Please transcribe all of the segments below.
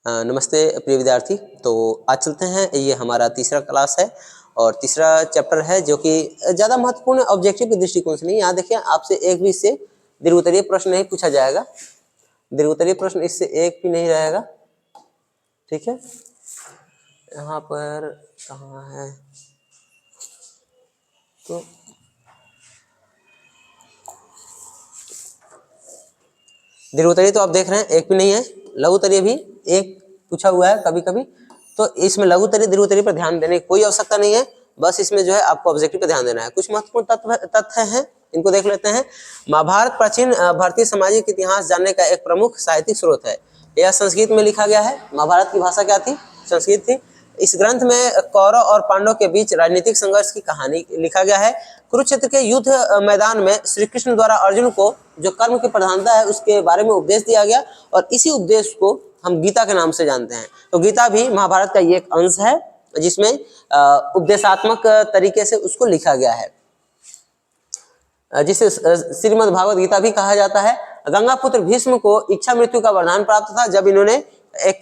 नमस्ते प्रिय विद्यार्थी। तो आज चलते हैं, ये हमारा तीसरा क्लास है और तीसरा चैप्टर है जो कि ज़्यादा महत्वपूर्ण ऑब्जेक्टिव के दृष्टिकोण से नहीं। यहाँ देखिए, आपसे एक भी इससे दीर्घोत्तरीय प्रश्न नहीं पूछा जाएगा, दीर्घोत्तरीय प्रश्न इससे एक भी नहीं रहेगा। ठीक है, यहाँ पर कहाँ है तो दीर्घोत्तरीय तो आप देख रहे हैं एक भी नहीं है। लघुत्तरीय भी एक पूछा हुआ है कभी कभी, तो इसमें लघुत्तरीय दीर्घोत्तरीय पर ध्यान देने की कोई आवश्यकता नहीं है। बस इसमें जो है आपको ऑब्जेक्टिव पर ध्यान देना है। कुछ महत्वपूर्ण तथ्य हैं, इनको देख लेते हैं। महाभारत प्राचीन भारतीय सामाजिक इतिहास जानने का एक प्रमुख साहित्यिक स्रोत है। यह संस्कृत में लिखा गया है। महाभारत की भाषा क्या थी? संस्कृत थी। इस ग्रंथ में कौरव और पांडव के बीच राजनीतिक संघर्ष की कहानी लिखा गया है। कुरुक्षेत्र के युद्ध मैदान में श्री कृष्ण द्वारा अर्जुन को जो कर्म की प्रधानता है उसके बारे में उपदेश दिया गया और इसी उपदेश को हम गीता के नाम से जानते हैं। तो गीता भी महाभारत का ये एक अंश है जिसमें उपदेशात्मक तरीके से उसको लिखा गया है, जिसे श्रीमद् भागवत गीता भी कहा जाता है। गंगा पुत्र भीष्म को इच्छा मृत्यु का वरदान प्राप्त था जब इन्होंने एक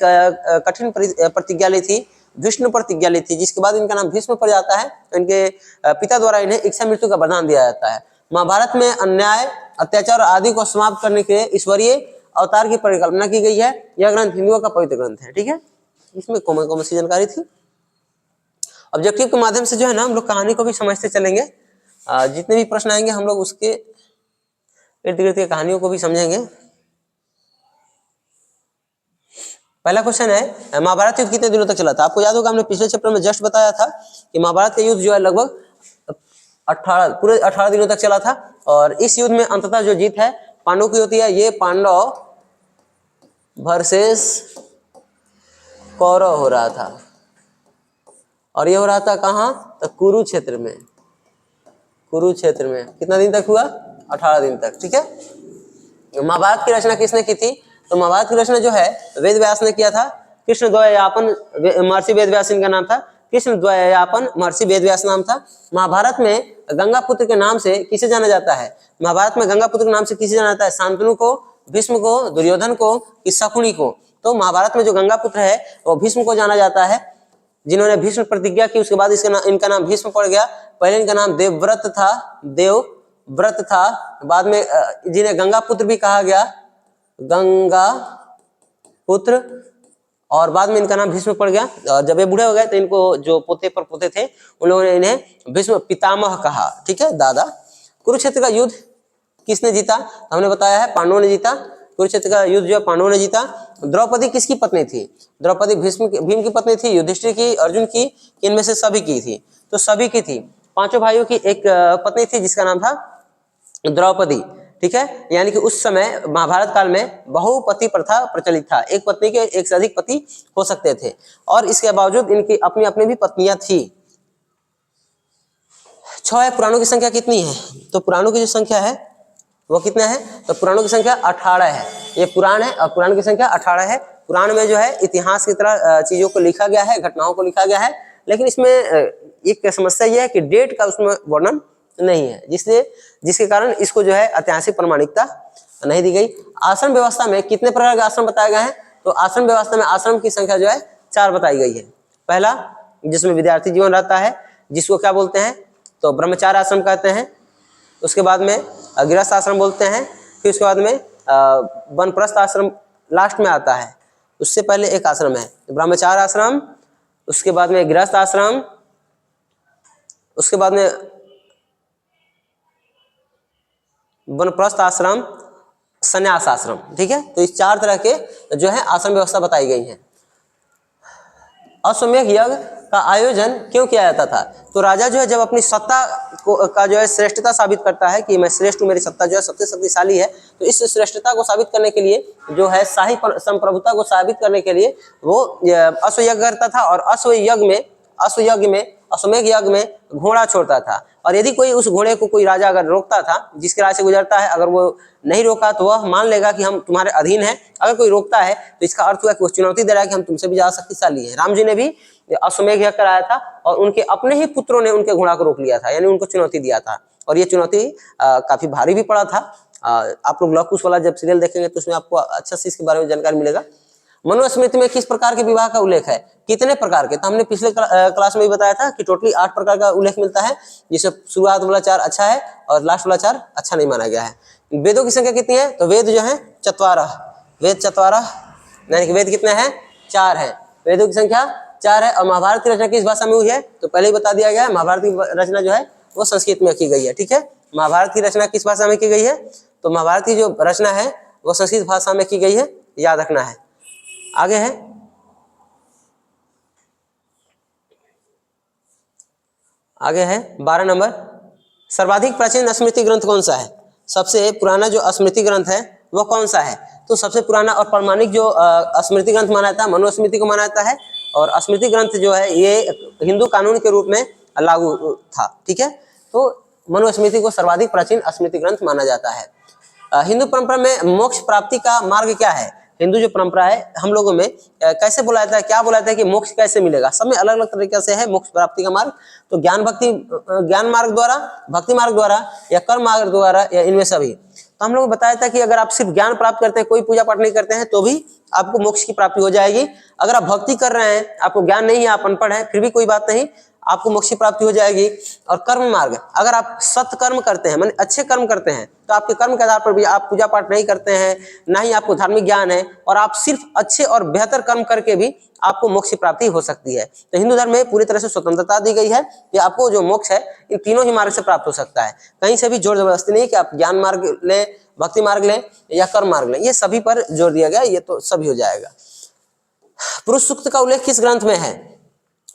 कठिन प्रतिज्ञा ली थी, विष्णु प्रतिज्ञा ली थी, जिसके बाद इनका नाम भीष्म पड़ जाता है। इनके पिता द्वारा इन्हें इच्छा मृत्यु का वरदान दिया जाता है। महाभारत में अन्याय, अत्याचार आदि को समाप्त करने के ईश्वरीय अवतार की परिकल्पना की गई है। यह ग्रंथ हिंदुओं का पवित्र ग्रंथ है। ठीक है, इसमें कौन सी जानकारी थी। ऑब्जेक्टिव के माध्यम से जो है ना हम लोग कहानी को भी समझते चलेंगे। जितने भी प्रश्न आएंगे हम लोग उसके इर्द गिर्द की कहानियों को भी समझेंगे। पहला क्वेश्चन है, महाभारत युद्ध कितने दिनों तक चला था? आपको याद होगा, हमने पिछले चैप्टर में जस्ट बताया था कि महाभारत का युद्ध जो है लगभग 18 दिनों तक चला था। और इस युद्ध में अंततः जो जीत है पांडवों की होती है। ये पांडव वर्सेस कौरव हो रहा था और ये हो रहा था कहाँ? तो कुरुक्षेत्र में। कुरुक्षेत्र में कितना दिन तक हुआ? 18 दिन तक। ठीक है, महाभारत की रचना किसने की थी? तो महाभारत की रचना जो है वेद व्यास ने किया था। कृष्ण द्वैयापन महर्षि वेद व्यास इनका नाम था। कृष्ण द्वैयापन महर्षि वेद व्यास नाम था। महाभारत में गंगा पुत्र के नाम से किसे जाना जाता है? महाभारत में गंगा पुत्र के नाम से किसे जाना जाता है? शांतनु को, भीष्म को, दुर्योधन को कि शकुनी को? तो महाभारत में जो गंगा पुत्र है वो भीष्म को जाना जाता है, जिन्होंने भीष्म प्रतिज्ञा की। उसके बाद इनका नाम भीष्म पड़ गया। पहले इनका नाम देवव्रत था, बाद में जिन्हें गंगा पुत्र भी कहा गया, गंगा पुत्र, और बाद में इनका नाम भीष्म पड़ गया। और जब ये बूढ़े हो गए तो इनको जो पोते पर पोते थे उन लोगों ने इन्हें भीष्म पितामह कहा। ठीक है, दादा। कुरुक्षेत्र का युद्ध किसने जीता? हमने बताया है पांडवों ने जीता। कुरुक्षेत्र का युद्ध जो पांडवों ने जीता। द्रौपदी किसकी पत्नी थी? द्रौपदी भीम की पत्नी थी, युधिष्ठिर की, अर्जुन की, इनमें से सभी की थी? तो सभी की थी। पांचों भाइयों की एक पत्नी थी जिसका नाम था द्रौपदी। ठीक है, यानी कि उस समय महाभारत काल में बहुपति प्रथा प्रचलित था। एक पत्नी के एक से अधिक पति हो सकते थे और इसके बावजूद इनकी अपनी अपनी भी पत्नियां थी। 6 है। पुराणों की संख्या कितनी है? तो पुराणों की जो संख्या है वो कितना है? तो पुराणों की संख्या 18 है। ये पुराण है और पुराण की संख्या 18 है। पुराण में जो है इतिहास की तरह चीजों को लिखा गया है, घटनाओं को लिखा गया है, लेकिन इसमें एक समस्या यह है कि डेट का उसमें वर्णन नहीं है, जिसके कारण इसको जो है ऐतिहासिक प्रमाणिकता नहीं दी गई। आश्रम व्यवस्था में कितने प्रकार के आश्रम बताए गए हैं? तो आश्रम व्यवस्था में आश्रम की संख्या जो है 4 बताई गई है। पहला, जिसमें विद्यार्थी जीवन रहता है, जिसको क्या बोलते हैं? तो ब्रह्मचार्य आश्रम कहते हैं। उसके बाद में गृहस्थ आश्रम बोलते हैं। फिर उसके बाद में वानप्रस्थ आश्रम लास्ट में आता है। उससे पहले एक आश्रम है ब्रह्मचार्य आश्रम, उसके बाद में गृहस्थ आश्रम, उसके बाद में वानप्रस्थ आश्रम, संन्यास आश्रम। ठीक है, तो इस 4 तरह के जो है आश्रम व्यवस्था बताई गई है। अश्वमेध यज्ञ का आयोजन क्यों किया जाता था? तो राजा जो है जब अपनी सत्ता का जो है श्रेष्ठता साबित करता है कि मैं श्रेष्ठ हूँ, मेरी सत्ता जो है सबसे शक्तिशाली है, तो इस श्रेष्ठता को साबित करने के लिए जो है शाही संप्रभुता को साबित करने के लिए वो अश्वयज्ञ करता था। और अश्वमेध यज्ञ में घोड़ा छोड़ता था। और यदि कोई उस घोड़े को कोई राजा अगर रोकता था, जिसके राह से गुजरता है, अगर वो नहीं रोका तो वह मान लेगा कि हम तुम्हारे अधीन हैं। अगर कोई रोकता है तो इसका अर्थ हुआ कि वो चुनौती दे रहा है कि हम तुमसे भी ज्यादा शक्तिशाली है। राम जी ने भी अश्वमेध यज्ञ कराया था और उनके अपने ही पुत्रों ने उनके घोड़ा को रोक लिया था, यानी उनको चुनौती दिया था। और ये चुनौती काफी भारी भी पड़ा था। आप लोग लव कुश वाला जब सीरियल देखेंगे तो उसमें आपको अच्छा से इसके बारे में जानकारी मिलेगा। मनुस्मृति में किस प्रकार के विवाह का उल्लेख है? कितने प्रकार के? तो हमने पिछले क्लास में भी बताया था कि टोटली 8 प्रकार का उल्लेख मिलता है, जिसे शुरुआत वाला 4 अच्छा है और लास्ट वाला 4 अच्छा नहीं माना गया है। वेदों की संख्या कितनी है? तो वेद जो है चत्वारह, वेद चत्वारह, यानी कि वेद कितने हैं? 4 है। वेदों की संख्या 4 है। और महाभारत की रचना किस भाषा में हुई है? तो पहले ही बता दिया गया है, महाभारत की रचना जो है वो संस्कृत में की गई है। ठीक है, महाभारत की रचना किस भाषा में की गई है? तो महाभारत की जो रचना है वो संस्कृत भाषा में की गई है, याद रखना है। आगे है, आगे है 12 नंबर, सर्वाधिक प्राचीन स्मृति ग्रंथ कौन सा है? सबसे पुराना जो स्मृति ग्रंथ है वो कौन सा है? तो सबसे पुराना और प्रमाणिक जो स्मृति ग्रंथ माना जाता है, मनुस्मृति को माना जाता है। और स्मृति ग्रंथ जो है ये हिंदू कानून के रूप में लागू था। ठीक है, तो मनुस्मृति को सर्वाधिक प्राचीन स्मृति ग्रंथ माना जाता है। हिंदू परंपरा में मोक्ष प्राप्ति का मार्ग क्या है? हिंदू जो परंपरा है हम लोगों में कैसे बोला जाता है, क्या बोला जाता है कि मोक्ष कैसे मिलेगा? सब में अलग अलग तरीके से है मोक्ष प्राप्ति का मार्ग। तो ज्ञान मार्ग द्वारा, भक्ति मार्ग द्वारा, या कर्म मार्ग द्वारा, या इनमें सभी। तो हम लोग बताया था कि अगर आप सिर्फ ज्ञान प्राप्त करते हैं, कोई पूजा पाठ नहीं करते हैं, तो भी आपको मोक्ष की प्राप्ति हो जाएगी। अगर आप भक्ति कर रहे हैं, आपको ज्ञान नहीं है, आप अनपढ़ हैं, फिर भी कोई बात नहीं, आपको मोक्ष की प्राप्ति हो जाएगी। और कर्म मार्ग, अगर आप सत्य कर्म करते हैं, माने अच्छे कर्म करते हैं, तो आपके कर्म के आधार पर भी आप पूजा पाठ नहीं करते हैं, ना ही आपको धार्मिक ज्ञान है, और आप सिर्फ अच्छे और बेहतर कर्म करके भी आपको मोक्ष की प्राप्ति हो सकती है। तो हिंदू धर्म में पूरी तरह से स्वतंत्रता दी गई है कि आपको जो मोक्ष है इन तीनों ही मार्ग से प्राप्त हो सकता है। कहीं से भी जोर जबरदस्ती नहीं कि आप ज्ञान मार्ग ले, भक्ति मार्ग ले या कर्म मार्ग ले, ये सभी पर जोर दिया गया, ये तो सभी हो जाएगा। पुरुष सूक्त का उल्लेख किस ग्रंथ में है?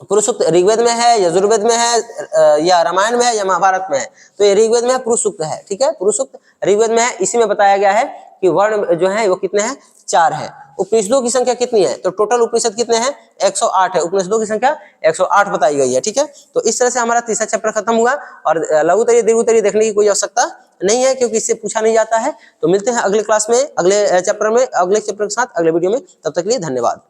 पुरुष सूक्त ऋग्वेद में है, यजुर्वेद में है, या रामायण में है, या महाभारत में है? तो ये ऋग्वेद में है, पुरुष सूक्त है। ठीक है, पुरुष सूक्त ऋग्वेद में है। इसी में बताया गया है कि वर्ण जो है वो कितने हैं? 4 है। उपनिषदों की संख्या कितनी है? तो टोटल उपनिषद कितने हैं? 108 है। उपनिषदों की संख्या 108 बताई गई है। ठीक है, तो इस तरह से हमारा तीसरा चैप्टर खत्म हुआ। और लघुत्तरीय दीर्घोत्तरीय देखने की कोई आवश्यकता नहीं है, क्योंकि इससे पूछा नहीं जाता है। तो मिलते हैं अगले क्लास में, अगले चैप्टर में, अगले चैप्टर के साथ, अगले वीडियो में। तब तक के लिए धन्यवाद।